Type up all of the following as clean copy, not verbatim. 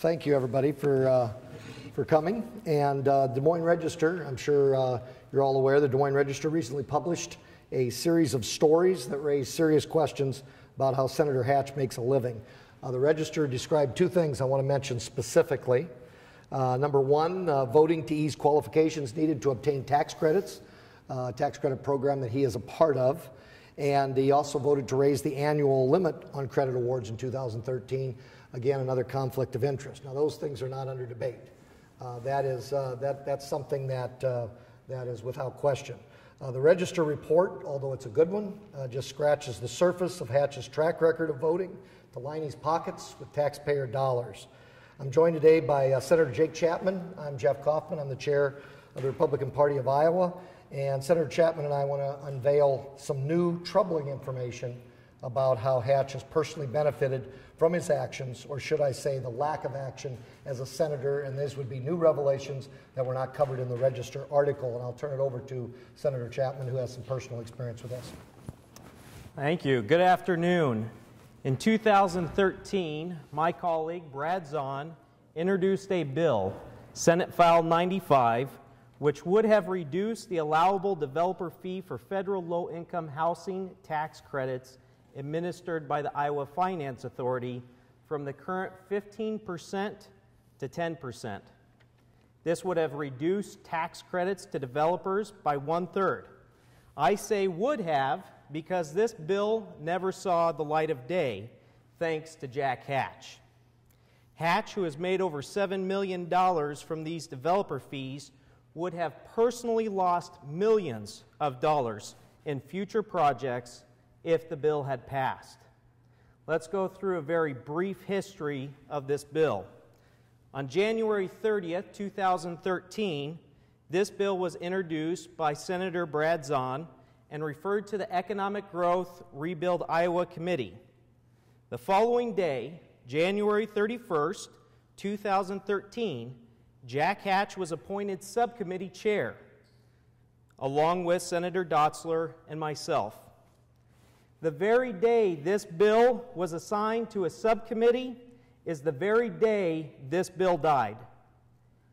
Thank you, everybody, for coming. And Des Moines Register, I'm sure you're all aware, the Des Moines Register recently published a series of stories that raise serious questions about how Senator Hatch makes a living. The Register described two things I want to mention specifically. Number one, voting to ease qualifications needed to obtain tax credits, tax credit program that he is a part of. And he also voted to raise the annual limit on credit awards in 2013. Again, another conflict of interest. Now, those things are not under debate. That's something that is without question. The Register report, although it's a good one, just scratches the surface of Hatch's track record of voting to line his pockets with taxpayer dollars. I'm joined today by Senator Jake Chapman. I'm Jeff Kaufmann. I'm the chair of the Republican Party of Iowa. And Senator Chapman and I want to unveil some new troubling information about how Hatch has personally benefited from his actions, or should I say the lack of action as a senator, and these would be new revelations that were not covered in the Register article. And I'll turn it over to Senator Chapman, who has some personal experience with this. Thank you. Good afternoon. In 2013, my colleague Brad Zahn introduced a bill, Senate File 95, which would have reduced the allowable developer fee for federal low-income housing tax credits administered by the Iowa Finance Authority from the current 15% to 10%. This would have reduced tax credits to developers by 1/3. I say would have because this bill never saw the light of day, thanks to Jack Hatch. Hatch, who has made over $7 million from these developer fees, would have personally lost millions of dollars in future projects if the bill had passed. Let's go through a very brief history of this bill. On January 30th, 2013, this bill was introduced by Senator Brad Zahn and referred to the Economic Growth Rebuild Iowa Committee. The following day, January 31st, 2013, Jack Hatch was appointed subcommittee chair, along with Senator Dotzler and myself. The very day this bill was assigned to a subcommittee is the very day this bill died.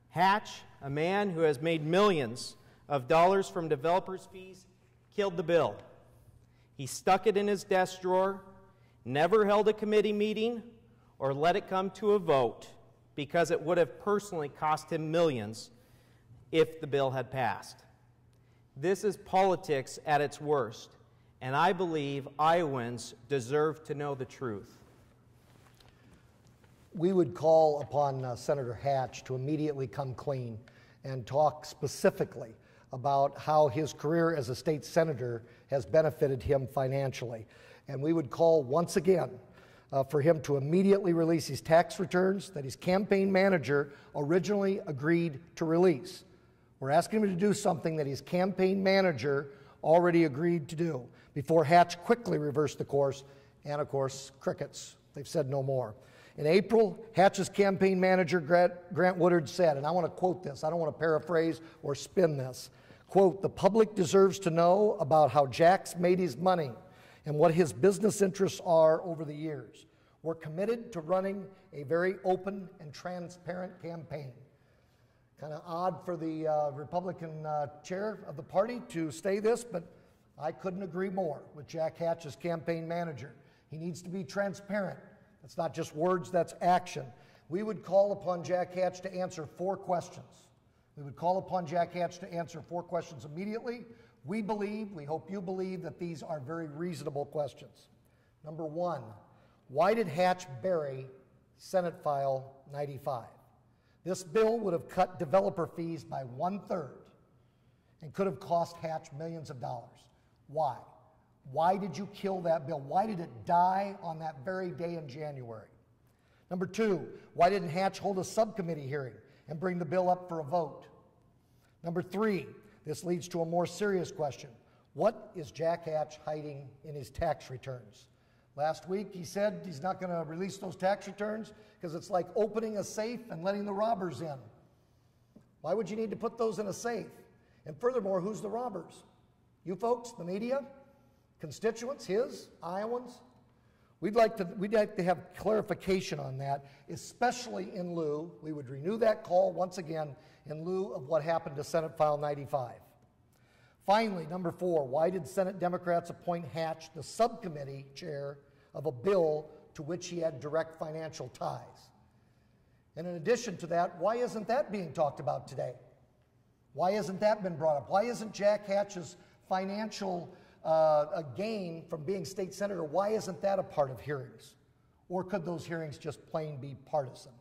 Hatch, a man who has made millions of dollars from developers' fees, killed the bill. He stuck it in his desk drawer, never held a committee meeting, or let it come to a vote, because it would have personally cost him millions if the bill had passed. This is politics at its worst, and I believe Iowans deserve to know the truth. We would call upon Senator Hatch to immediately come clean and talk specifically about how his career as a state senator has benefited him financially. And we would call once again for him to immediately release his tax returns that his campaign manager originally agreed to release. We're asking him to do something that his campaign manager already agreed to do before Hatch quickly reversed the course, and of course, crickets. They've said no more. In April, Hatch's campaign manager, Grant Woodard, said, and I want to quote this, I don't want to paraphrase or spin this, quote, "The public deserves to know about how Jack's made his money and what his business interests are over the years. We're committed to running a very open and transparent campaign." Kind of odd for the Republican chair of the party to say this, but I couldn't agree more with Jack Hatch's campaign manager. He needs to be transparent. That's not just words, that's action. We would call upon Jack Hatch to answer 4 questions. We would call upon Jack Hatch to answer 4 questions immediately. We hope you believe that these are very reasonable questions. Number 1, why did Hatch bury Senate File 95? This bill would have cut developer fees by 1/3 and could have cost Hatch millions of dollars. Why? Why did you kill that bill? Why did it die on that very day in January? Number 2, why didn't Hatch hold a subcommittee hearing and bring the bill up for a vote? Number 3, this leads to a more serious question. What is Jack Hatch hiding in his tax returns? Last week he said he's not going to release those tax returns because it's like opening a safe and letting the robbers in. Why would you need to put those in a safe? And furthermore, who's the robbers? You folks, the media, constituents, his, Iowans? We'd like to have clarification on that, especially in lieu, we would renew that call once again in lieu of what happened to Senate File 95. Finally, number 4, why did Senate Democrats appoint Hatch the subcommittee chair of a bill to which he had direct financial ties? And in addition to that, why isn't that being talked about today? Why hasn't that been brought up? Why isn't Jack Hatch's financial gain from being state senator, why isn't that a part of hearings? Or could those hearings just plain be partisan?